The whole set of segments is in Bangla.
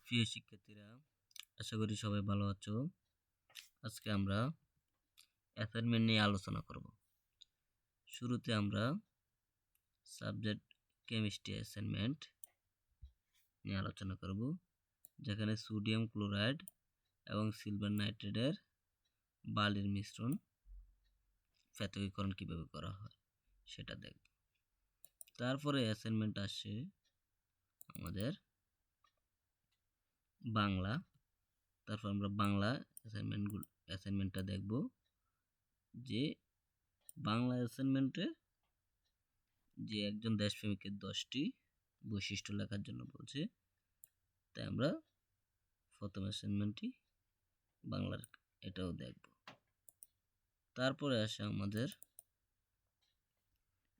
প্রিয় শিক্ষার্থীরা, আশা করি সবাই ভালো আছো। আজকে আমরা অ্যাসাইনমেন্ট নিয়ে আলোচনা করব। শুরুতে আমরা সাবজেক্ট কেমিস্ট্রি অ্যাসাইনমেন্ট নিয়ে আলোচনা করব, যেখানে সোডিয়াম ক্লোরাইড এবং সিলভার নাইট্রেটের বালির মিশ্রণ পৃথকীকরণ কিভাবে করা হয় সেটা দেখব। তারপরে অ্যাসাইনমেন্ট আসে আমাদের বাংলা। তারপর আমরা বাংলা অ্যাসাইনমেন্টটা দেখব, যে বাংলা অ্যাসাইনমেন্টে যে একজন দেশপ্রেমিকের 10টি বৈশিষ্ট্য লেখার জন্য বলছে, তাই আমরা প্রথম অ্যাসাইনমেন্টটি বাংলার এটাও দেখব। তারপরে আসে আমাদের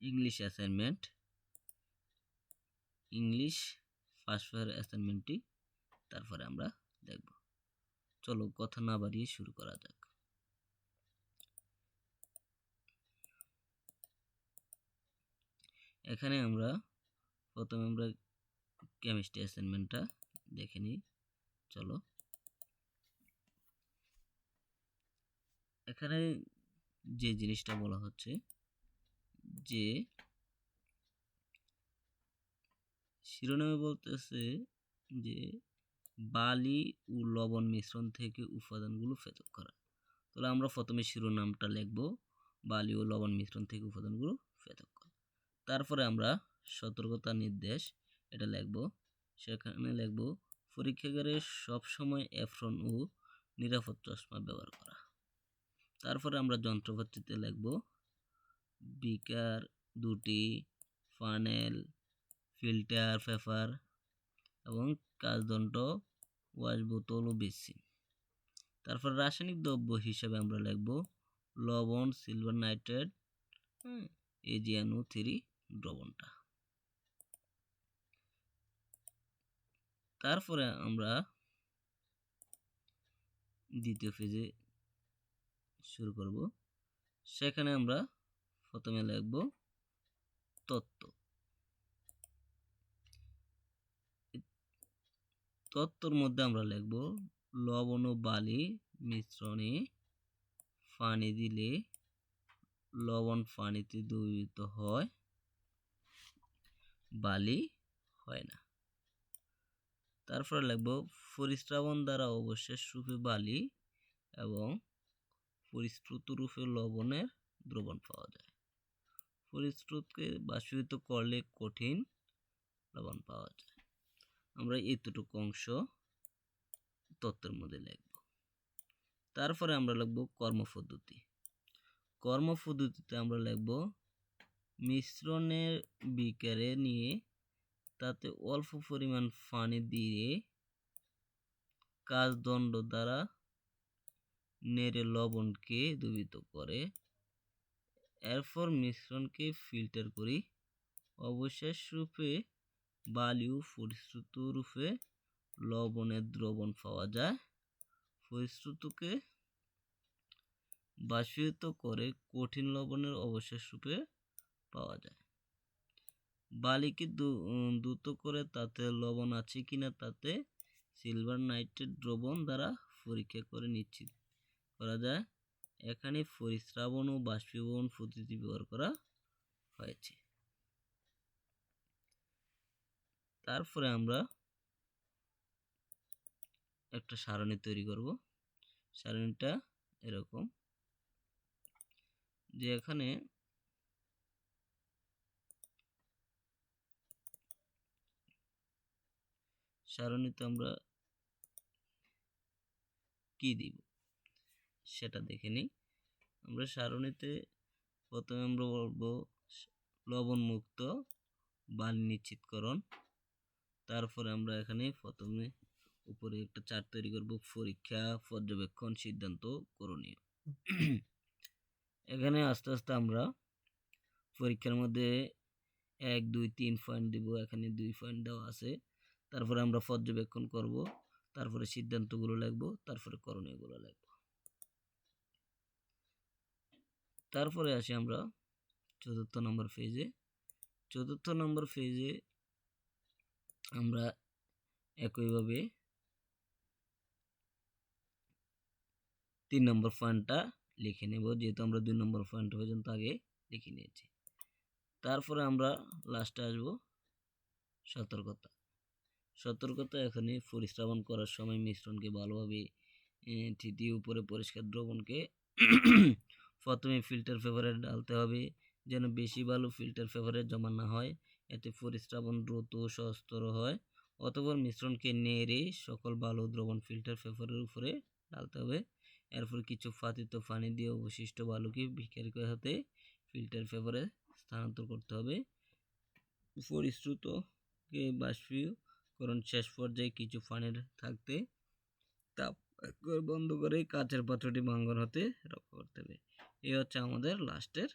English assignment. English first paper অ্যাসাইনমেন্টটি তারপরে আমরা দেখব। চলো কথা না বাড়িয়ে শুরু করা যাক। এখানে আমরা প্রথমে কেমিস্ট্রি অ্যাসাইনমেন্টটা দেখে নিই। চলো, এখানে যে জিনিসটা বলা হচ্ছে, যে শিরোনামে বলতেছে যে বালি ও লবণ মিশ্রণ থেকে উপাদানগুলো পৃথক করা। তাহলে আমরা প্রথমে শিরোনামটা লিখব, বালি ও লবণ মিশ্রণ থেকে উপাদানগুলো পৃথক করা। তারপরে আমরা সতর্কতা নির্দেশ এটা লিখব। সেখানে লিখব পরীক্ষাগারে সবসময় এপ্রন ও নিরাপদ চশমা ব্যবহার করা। তারপরে আমরা যন্ত্রপাতিতে লিখব বিকার দুটি, ফানেল, ফিল্টার পেপার এবং কাচদণ্ড, ওয়াশ বোতল ও বেসিন। তারপর রাসায়নিক দ্রব্য হিসেবে আমরা লিখব লবণ, সিলভার নাইট্রেট, AgNO3 দ্রবণটা। তারপরে আমরা দ্বিতীয় পেজে শুরু করব। সেখানে আমরা প্রথমে লিখব তত্ত্ব। তত্ত্বর মধ্যে আমরা লিখব লবণ ও বালি মিশ্রণে পানি দিলে লবণ পানিতে দ্রবীভূত হয়, বালি হয় না। তারপরে লিখব পরিস্রাবণ দ্বারা অবশেষ রূপে বালি এবং পরিস্রুত রূপে লবণের দ্রবণ পাওয়া যায়। পরিস্রুতকে বাষ্পীভূত করলে কঠিন লবণ পাওয়া যায়। আমরা এতটুকু অংশ তত্ত্বের মধ্যে লিখব। তারপরে আমরা লিখব কর্মপদ্ধতি। কর্মপদ্ধতিতে আমরা লিখব মিশ্রণের বিকারে নিয়ে তাতে অল্প পরিমাণ পানি দিয়ে কাচদণ্ড দ্বারা নেড়ে লবণকে দ্রবীভূত করে, এরপর মিশ্রণকে ফিল্টার করি। অবশেষ রূপে বালি ও পরিস্রুত রূপে লবণের দ্রবণ পাওয়া যায়। পরিস্রুতকে বাষ্পীভূত করে কঠিন লবণের অবশেষ রূপে পাওয়া যায়। বালিকে দ্রুত করে তাতে লবণ আছে কিনা তাতে সিলভার নাইট্রেট দ্রবণ দ্বারা পরীক্ষা করে নিশ্চিত করা যায়। এখানে পরিস্রাবণ ও বাষ্পীভবন পদ্ধতি ব্যবহার করা হয়েছে। তারপরে আমরা একটা সারণী তৈরি করব। সারণীটা এরকম, যে এখানে সারণীতে আমরা কি দিব সেটা দেখে নিই। আমরা সারণীতে প্রথমে আমরা বলব লবণ মুক্ত বালি নিশ্চিতকরণ। তারপরে আমরা এখানে প্রথমে উপরে একটা চার্ট তৈরি করব, পরীক্ষা, পর্যবেক্ষণ, সিদ্ধান্ত, করণীয়। এখানে আস্তে আস্তে আমরা পরীক্ষার মধ্যে 1, 2, 3 পয়েন্ট দিব। এখানে 2 পয়েন্ট দেওয়া আছে। তারপরে আমরা পর্যবেক্ষণ করব, তারপরে সিদ্ধান্তগুলো লিখব, তারপরে করণীয়গুলো লিখব। তারপরে আসি আমরা চতুর্থ নম্বর পেজে। চতুর্থ নম্বর পেজে আমরা একইভাবে 3 নম্বর পয়েন্টটা লিখে নেব, যেহেতু আমরা 2 নম্বর পয়েন্ট পর্যন্ত আগে লিখে নিয়েছি। তারপরে আমরা লাস্টে আসব সতর্কতা। সতর্কতা এখানে পরিস্রাবন করার সময় মিশ্রণকে ভালোভাবে থিতিয়ে উপরে পরিষ্কার দ্রবণকে প্রথমে ফিল্টার পেপারে ঢালতে হবে, যেন বেশি বালু ফিল্টার পেপারে জমা না হয়, এতে পরিস্রাবন দ্রুত ও সহজতর হয়। অতঃপর মিশ্রণকে নেড়ে সকল বালু দ্রবণ ফিল্টার পেপারের উপরে ঢালতে হবে। এরপর কিছু পাতিত পানি দিয়ে অবশিষ্ট বালুকে বিকারিত হাতে ফিল্টার পেপারে স্থানান্তর করতে হবে। পরিশ্রুতকে বাষ্পীকরণ শেষ পর্যায়ে কিছু পানি থাকতে তাপ বন্ধ করে কাচের পাত্রটি ভাঙন হতে রক্ষা করতে হবে। এই হচ্ছে আমাদের লাস্টের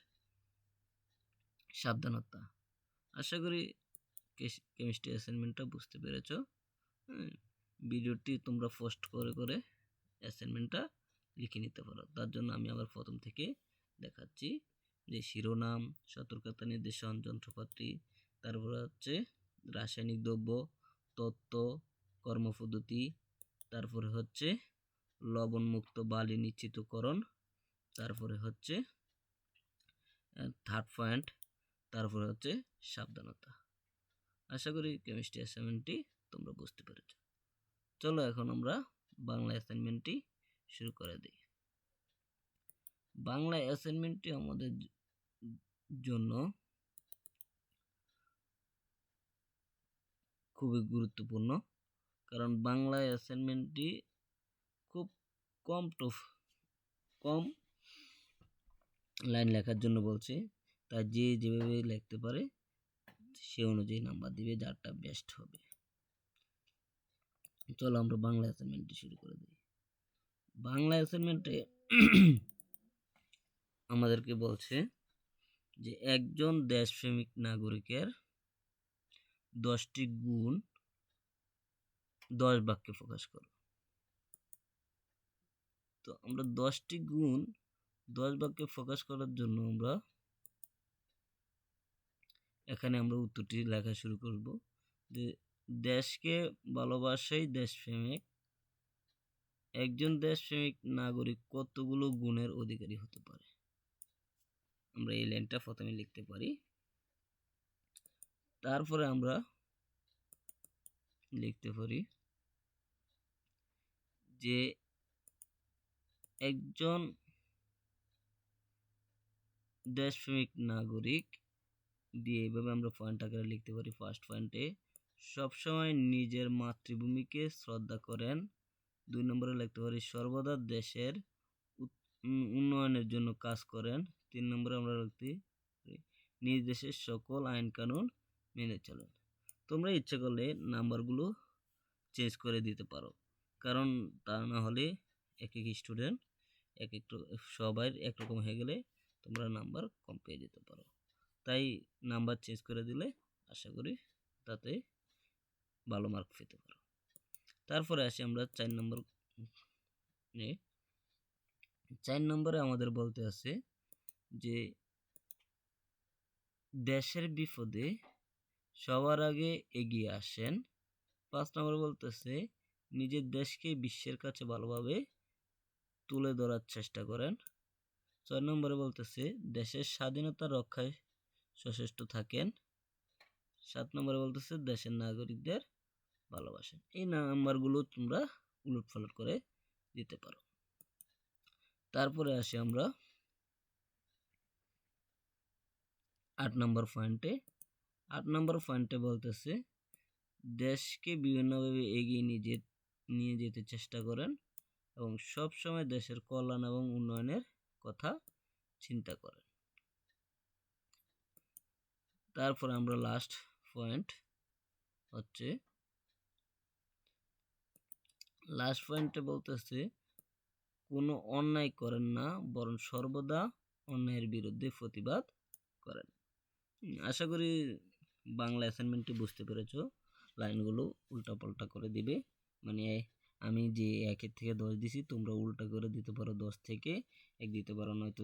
সাবধানতা। আশা করি কেমিস্ট্রি অ্যাসাইনমেন্টটা বুঝতে পেরেছো। ভিডিওটি তোমরা পোস্ট করে করে অ্যাসাইনমেন্টটা লিখে নিতে পারো। তার জন্য আমি আবার প্রথম থেকে দেখাচ্ছি যে শিরোনাম, সতর্কতা নির্দেশন, যন্ত্রপাতি, তারপরে হচ্ছে রাসায়নিক দ্রব্য, তত্ত্ব, কর্মপদ্ধতি, তারপরে হচ্ছে লবণমুক্ত বালি নিশ্চিতকরণ, তারপরে হচ্ছে থার্ড পয়েন্ট, তারপরে হচ্ছে সাবধানতা। আশা করি কেমিস্ট্রি অ্যাসাইনমেন্টটি তোমরা বুঝতে পেরেছ। চলো এখন আমরা বাংলা অ্যাসাইনমেন্টটি শুরু করে দিই। বাংলা অ্যাসাইনমেন্টটি আমাদের জন্য খুবই গুরুত্বপূর্ণ, কারণ বাংলা অ্যাসাইনমেন্টটি খুব কম লাইন লেখার জন্য বলছে, তাই যে যেভাবে লিখতে পারে সে অনুযায়ী নাম্বার দিবে, যারটা বেস্ট হবে। চলো আমরা বাংলা অ্যাসাইনমেন্টটি শুরু করে দিই। বাংলা অ্যাসাইনমেন্টে আমাদেরকে বলছে যে একজন দেশপ্রেমিক নাগরিকের 10টি গুণ 10 বাক্যে প্রকাশ করো। তো আমরা 10টি গুণ 10 বাক্যে প্রকাশ করার জন্য এখানে আমরা উত্তরটি লেখা শুরু করব যে দেশকে ভালোবাসাই দেশপ্রেমিক। একজন দেশপ্রেমিক নাগরিক কতগুলো গুণের অধিকারী হতে পারে? আমরা এই লাইনটা প্রথমে লিখতে পারি। তারপরে আমরা লিখতে পারি যে একজন দেশপ্রেমিক নাগরিক দিয়ে এভাবে আমরা পয়েন্ট আকারে লিখতে পারি। ফার্স্ট পয়েন্টে সবসময় নিজের মাতৃভূমিকে শ্রদ্ধা করেন। 2 নম্বরে লিখতে পারি সর্বদা দেশের উন্নয়নের জন্য কাজ করেন। 3 নম্বরে আমরা লিখতে পারি নিজ দেশের সকল আইন কানুন মেনে চলেন। তোমরা ইচ্ছে করলে নাম্বারগুলো চেঞ্জ করে দিতে পারো, কারণ তা না হলে এক এক স্টুডেন্ট সবাই একরকম হয়ে গেলে তোমরা নাম্বার কম পেয়ে যেতে পারো। তাই নাম্বার চেঞ্জ করে দিলে আশা করি তাতে ভালো মার্ক পেতে পারো। তারপরে আসি আমরা 4 নম্বর। 4 নম্বরে আমাদের বলতে আছে যে দেশের বিপদে সবার আগে এগিয়ে আসেন। 5 নম্বরে বলতেছে নিজের দেশকে বিশ্বের কাছে ভালোভাবে তুলে ধরার চেষ্টা করেন। 6 নম্বরে বলতেছে দেশের স্বাধীনতা রক্ষায় সচেষ্ট থাকেন। 7 নম্বরে বলতেছে দেশের নাগরিকদের ভালোবাসেন। এই নাম্বারগুলো তোমরা উলটপালট করে দিতে পারো। তারপরে আসি আমরা 8 নম্বর পয়েন্টে। 8 নম্বর পয়েন্টে বলতেছে দেশকে বিভিন্নভাবে এগিয়ে নিয়ে যেতে চেষ্টা করেন এবং সব সময় দেশের কল্যাণ এবং উন্নয়নের কথা চিন্তা করেন। তারপর আমরা লাস্ট পয়েন্ট হচ্ছে লাস্ট পয়েন্টে বলতেছে কোনো অন্যায় করেন না, বরং সর্বদা অন্যায়ের বিরুদ্ধে প্রতিবাদ করেন। আশা করি বাংলা অ্যাসাইনমেন্টটি বুঝতে পেরেছ। লাইনগুলো উল্টাপাল্টা করে দিবে, মানে আমি যে 1 থেকে 10 দিছি তোমরা উল্টা করে দিতে পারো, 10 থেকে 1 দিতে পারো, নয়তো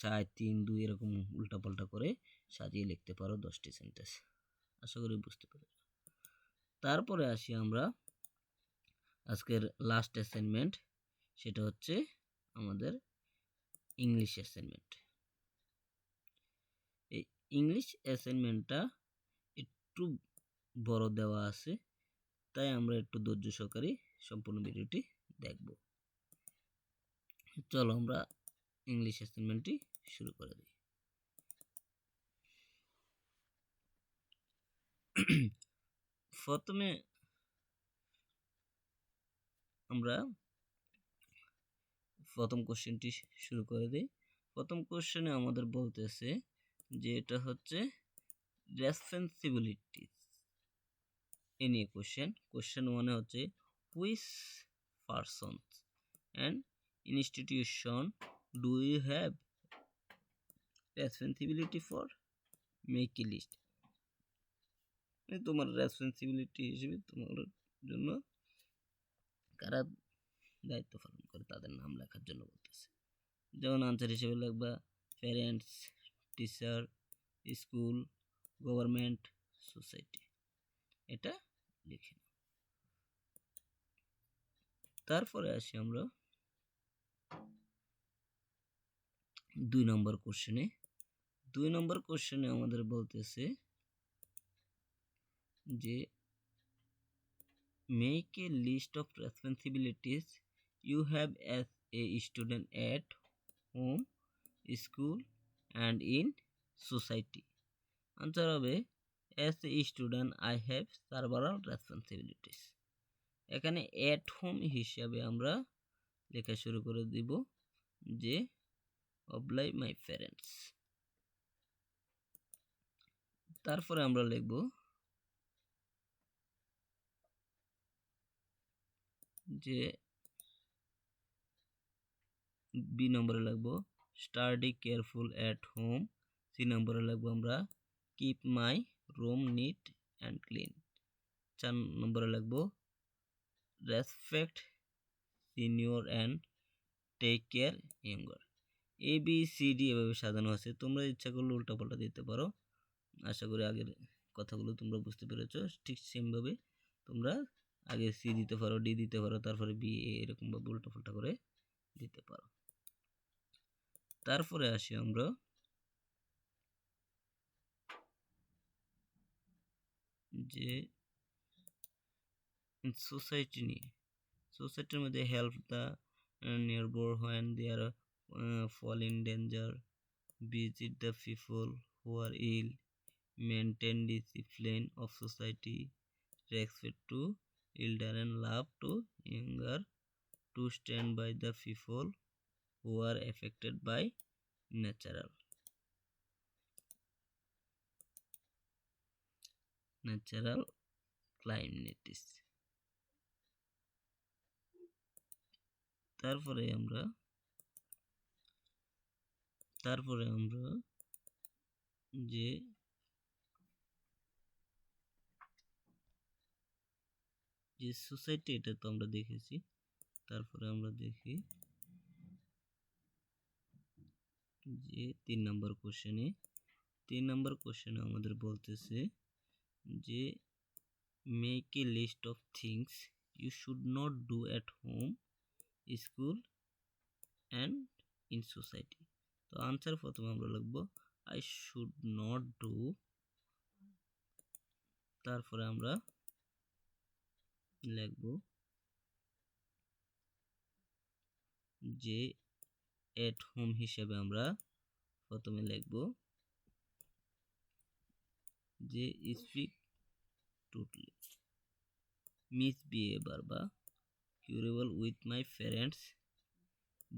4 3 2 এরকম উল্টাপাল্টা করে সাজিয়ে লিখতে পারো 10টি সেন্টেন্স। আশা করি বুঝতে পেরেছ। তারপরে আসি আমরা আজকের লাস্ট অ্যাসাইনমেন্ট সেটা হচ্ছে আমাদের ইংলিশ অ্যাসাইনমেন্ট। এই ইংলিশ অ্যাসাইনমেন্টটা একটু বড় দেওয়া আছে, তাই আমরা একটু ধৈর্য সহকারে সম্পূর্ণ ভিডিওটি দেখব। চলো আমরা ইংলিশ অ্যাসাইনমেন্টটি শুরু করে দিই। প্রথমে আমরা প্রথম কোশ্চেনটি শুরু করে দিই। প্রথম কোশ্চেনে আমাদের বলতেছে যে এটা হচ্ছে রেসপন্সিবিলিটিস এ নিয়ে কোশ্চেন। কোশ্চেন 1 হচ্ছে which persons and institution do you have responsibility for, make a list. তোমার রেসপন্সিবিলিটি হিসেবে তোমার জন্য কারা দায়িত্ব পালন করে তাদের নাম লেখার জন্য বলতেছে। যেমন আনসার হিসেবে লিখবা parents, teacher, school, government, society. এটা লিখে নাও। তারপরে আসি আমরা 2 নম্বর কোশ্চেনে। 2 নম্বর কোশ্চেনে আমাদের বলতেছে যে make a list of responsibilities you have as a student at home, school and in society. Answer হবে as a student I have several responsibilities. এখানে at home হিসাবে আমরা লেখা শুরু করে দিব যে oblige my parents। তারপরে আমরা লিখব যে বি নম্বরে লিখব study careful at home. C নম্বরে লিখব আমরা keep my room neat and clean. 4 নম্বরে লিখব respect senior and take care younger. A B C D এভাবে সাজানো আছে, তোমরা ইচ্ছা করলে উল্টাপাল্টা দিতে পারো। আশা করি আগের কথাগুলো তোমরা বুঝতে পেরেছো। ঠিক সেমভাবে তোমরা আগে সি দিতে পারো, ডি দিতে পারো, তারপরে বি, এরকমভাবে উল্টাপাল্টা করে দিতে পারো। তারপরে আসি আমরা যে সোসাইটি নিয়ে। সোসাইটির মধ্যে help the neighbour when they are fall in danger, visit the people who are ill, maintain discipline of society, respect to elder and love to younger, to stand by the people who are affected by natural calamities. তারপরে আমরা যে সোসাইটি, এটা তো আমরা দেখেছি। তারপরে আমরা দেখি যে 3 নম্বর কোশ্চেনে আমাদের বলতেছে যে make a list of things you should not do at home, school and in society. তো আনসার প্রথমে আমরা লিখব আই শুড নট ডু। তারপরে আমরা লিখব যে এট হোম হিসেবে আমরা প্রথমে লিখব যে স্পিক টুটলি, মিসবিহেভিয়ার বা quarrel with my parents,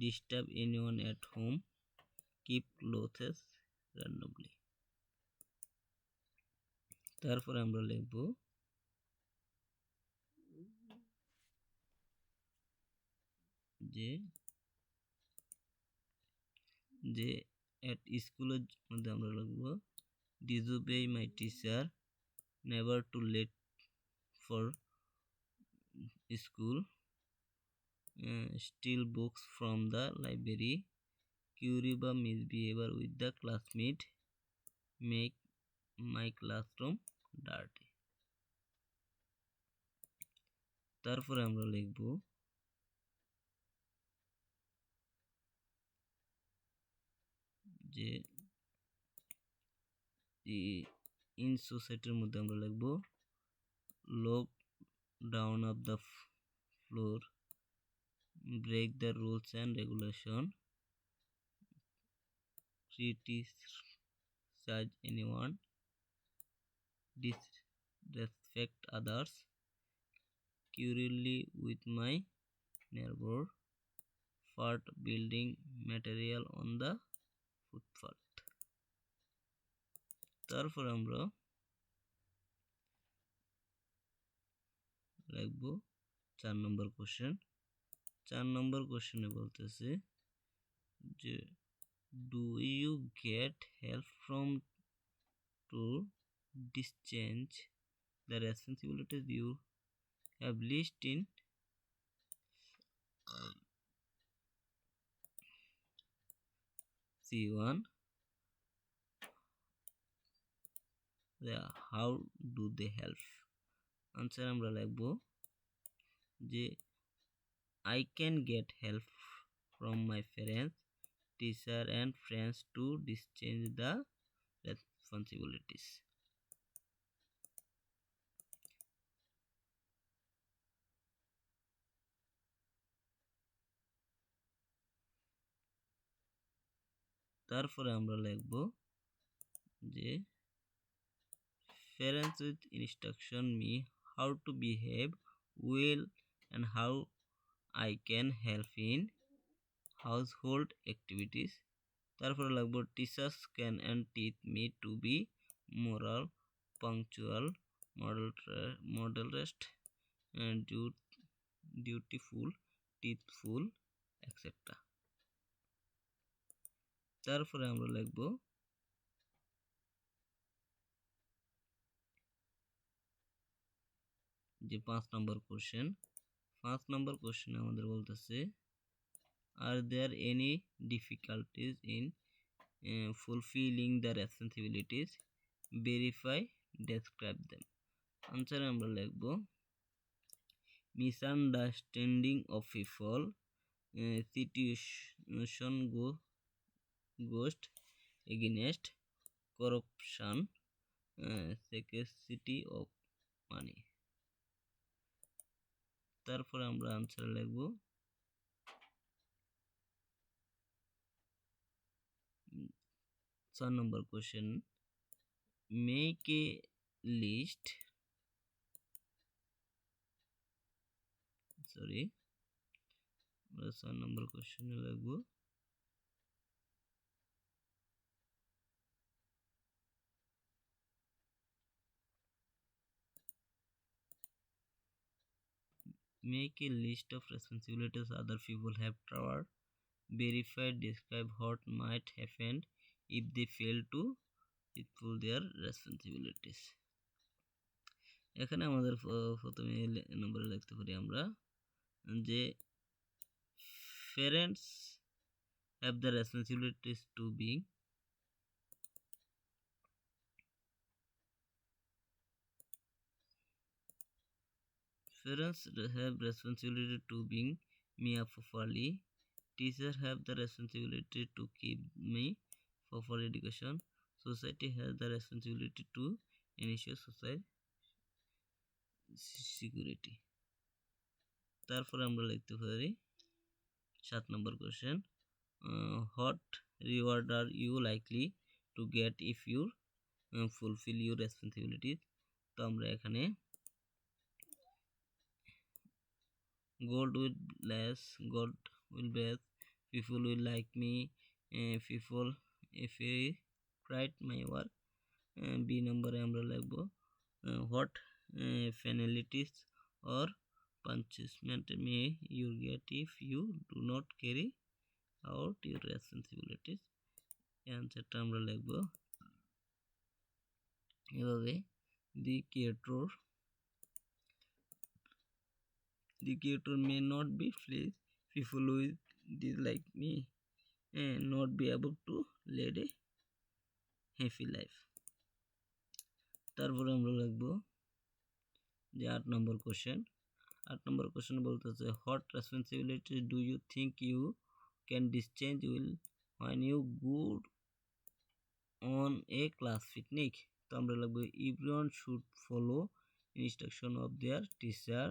disturb anyone at home, keep clothes randomly. তারপরে আমরা লিখব যে এট স্কুলের মধ্যে আমরা লিখব disobey my teacher, never too late for school, steal books from the library, quarrel বা misbehaviour with the classmate, make my classroom dirty. তারপরে আমরা লিখব যে ইন সোসাইটির মধ্যে আমরা লিখব lock down of the floor, break the rules and regulation, criticize anyone, disrespect others, quarrel with my neighbor, fart building material on the footpath। তারপর আমরা লিখব 4 নম্বর কোশ্চেন। 4 নম্বর কোশ্চেনে বলতেছে যে do you get help from to discharge the responsibilities you have listed in C1? How do they help? Answer আমরা লিখব যে I can get help from my parents, teacher and friends to discharge the responsibilities। তারপরে আমরা লিখব যে parents with instruction me how to behave well and how I can help in household activities। তারপরে লিখব teachers can and teach me to be moral, punctual, moderate and dutiful, truthful, etc। তারপরে আমরা লিখব 5 নম্বর কোশ্চেন। 5 নম্বর কোশ্চেনে আমাদের বলতেছে are there any difficulties in fulfilling the responsibilities, verify, describe them। আনসারে আমরা লিখব misunderstanding of people, situation ghost against corruption, scarcity of money। তারপরে আমরা আনসার লিখব 4 নম্বর কোশ্চেন মেক এ লিস্ট আমরা 4 নম্বর কোশ্চেনে লিখব make a list of responsibilities other people have covered, verify, describe what might happen if they fail to fulfill their responsibilities। এখানে আমাদের প্রথমে নম্বরে লিখতে পারি আমরা যে parents have the responsibilities to be parents have responsibility to bring me up properly, teachers have the responsibility to keep me proper education, society has the responsibility to ensure society security। তারপরে আমরা লিখতে পারি 7 নম্বর question what reward are you likely to get if you fulfill your responsibilities। তো আমরা এখানে God will bless, people will like me, people appreciate my work। B নম্বরে আমরা লিখব what penalties or punishment may you get if you do not carry out your responsibilities। অ্যান্সারটা আমরা লিখব এভাবে the creator may not be pleased, people will dislike me and not be able to lead a happy life। তারপরে আমরা লিখব যে 8 নম্বর কোশ্চেন। 8 নম্বর কোশ্চেন বলতেছে what responsibility do you think you can discharge well when you on a class picnic. তো আমরা লিখবো everyone should follow instruction of their teacher,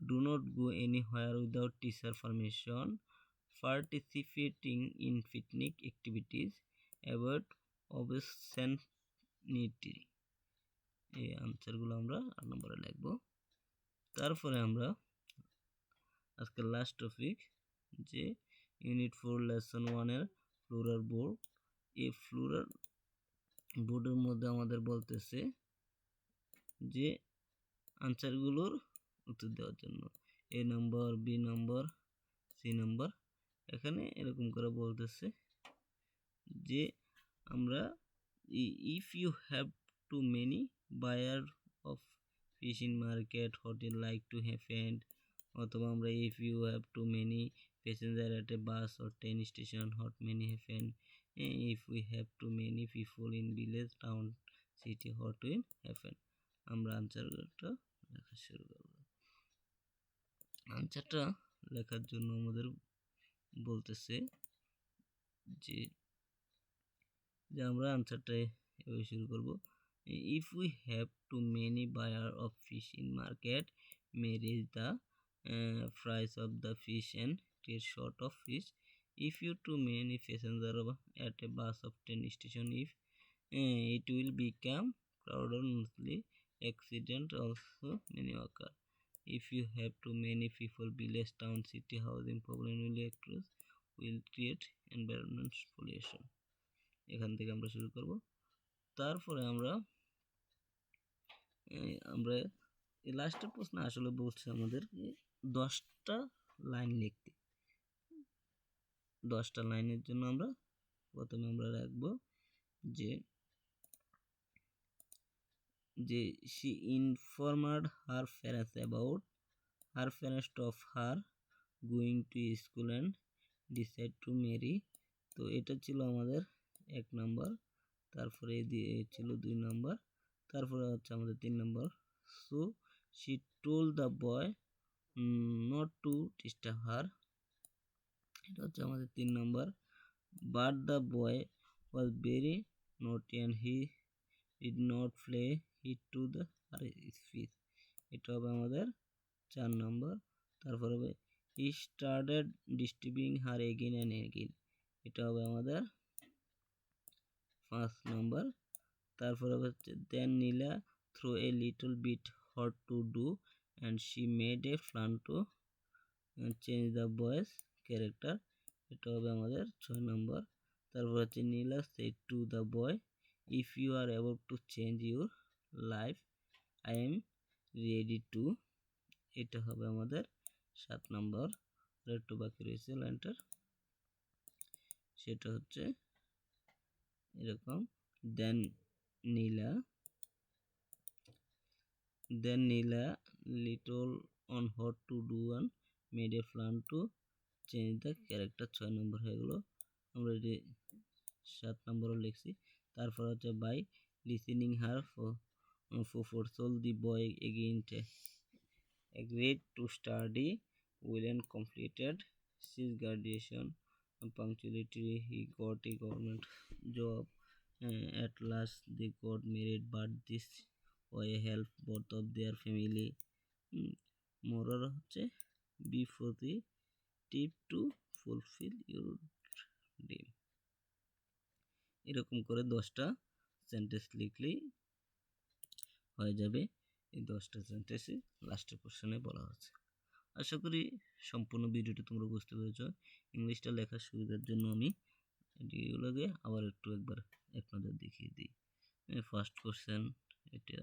do not go anywhere without teacher permission, participating in picnic activities, avoid obscenity। এই আনসারগুলো আমরা 8 নম্বরে লিখবো। তারপরে আমরা আজকের লাস্ট টপিক যে ইউনিট 4 লেসন 1 এর ফ্লোরাল বোর্ড। এই ফ্লোরাল বোর্ডের মধ্যে আমাদের বলতেছে যে আনসারগুলোর উত্তর দেওয়ার জন্য এ নম্বর, বি নম্বর, সি নম্বর। এখানে এরকম করে বলতেছে যে আমরা if you have too many buyer of fish in market what'll like to happened, অথবা আমরা if you have too many passenger at a bus or train station what many happen, if we have too many people in village town city what will happen. আমরা আনসারটা লেখা শুরু করব। আনসারটা লেখার জন্য আমাদের বলতেছে যে আমরা আনসারটা এভাবে শুরু করব। If we have too many buyer of fish in market may raise the price of the fish and get short of fish. If you too many passengers at a bus of train station, if it will become crowded, mostly accident also many occur. If you have too many people, village, town, city, housing problem will create environment pollution. এখান থেকে আমরা শুরু করব। তারপরে আমরা এই লাস্টের প্রশ্ন আসলে বলছে আমাদের 10টা লাইন লিখতে। 10টা লাইনের জন্য আমরা প্রথমে আমরা রাখবো যে she informed her parents about her parents of her going to school and decide to marry। তো এটা ছিল আমাদের 1 নম্বর। তারপরে ছিল 2 নম্বর। তারপরে হচ্ছে আমাদের 3 নম্বর। So she told the boy not to disturb her। এটা হচ্ছে আমাদের 3 নম্বর। But the boy was very naughty and he did not play it to the her speech। এটা হবে আমাদের 4 নম্বর। তারপর হবে he started disturbing her again and again। এটা হবে আমাদের 5 নম্বর। তারপর হচ্ছে then Nila threw a little bit hard to do and she made a plan to change the boy's character। এটা হবে আমাদের 6 নম্বর। তারপর হচ্ছে নীলা said to the boy, if you are able to change your life I am ready to। এটা হবে আমাদের 7 নম্বর। একটু বাকি রয়েছে লাইনটার, সেটা হচ্ছে এরকম then Nila little on what to do and made a plan to change the character। 6 নম্বর হয়ে গেল। আমরা এটি 7 নম্বরও লিখছি। তারপর হচ্ছে by listening her proposal the boy again agreed to study well and completed his graduation punctuality। He got a government job। At last they got married, but this way helped both of their family। moral হচ্ছে be positive to fulfill your dream। এরকম করে 10টা সেন্টেন্স লিখলেই হয়ে যাবে। এই 10টা সেন্টেন্সই লাস্টের পোরশনে বলা হচ্ছে। আশা করি সম্পূর্ণ ভিডিওটি তোমরা বুঝতে পেরেছো। ইংলিশটা লেখার সুবিধার জন্য আমি এগুলোকে আবার একবার এক নজর দেখিয়ে দিই। ফার্স্ট কোশ্চেন এটা,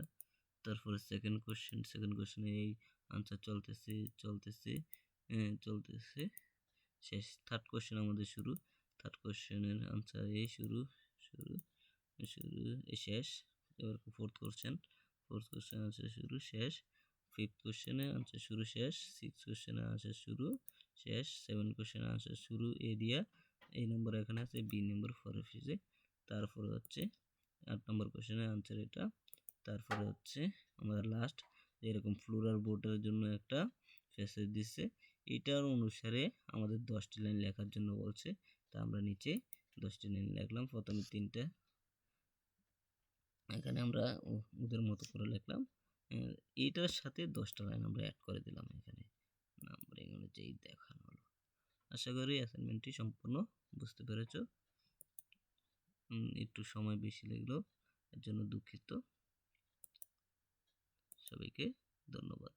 তারপরে সেকেন্ড কোশ্চেনে এই আনসার চলতেছে শেষ। থার্ড কোশ্চেন আমাদের শুরু, থার্ড কোশ্চেনের আনসার এই শুরু শেষ। এবার ফোর্থ কোশ্চেন আনসার শুরু শেষ। ফিফথ কোশ্চেনে আনসার শুরু শেষ। সিক্স কোশ্চেনে আনসার শুরু শেষ। সেভেন কোশ্চেনে আনসার শুরু এ দিয়া, এই নম্বর এখানে আছে, বি নম্বর ফরে ফিজে। তারপরে হচ্ছে 8 নম্বর কোশ্চেনের আনসার এটা। তারপরে হচ্ছে আমাদের লাস্ট এরকম ফ্লোরাল বোর্ডের জন্য একটা প্যাসেজ দিচ্ছে। এটার অনুসারে আমাদের 10টি লাইন লেখার জন্য বলছে। তা আমরা নিচে 10টি লাইন লিখলাম। প্রথমে 3টা এখানে আমরা ওদের মতো করে লিখলাম। এইটার সাথে 10টা লাইন আমরা অ্যাড করে দিলাম এখানে নাম্বারিং অনুযায়ী দেখানো হলো। আশা করি অ্যাসাইনমেন্টটি সম্পূর্ণ বুঝতে পেরেছ। একটু সময় বেশি লাগলো, এর জন্য দুঃখিত। সবাইকে ধন্যবাদ।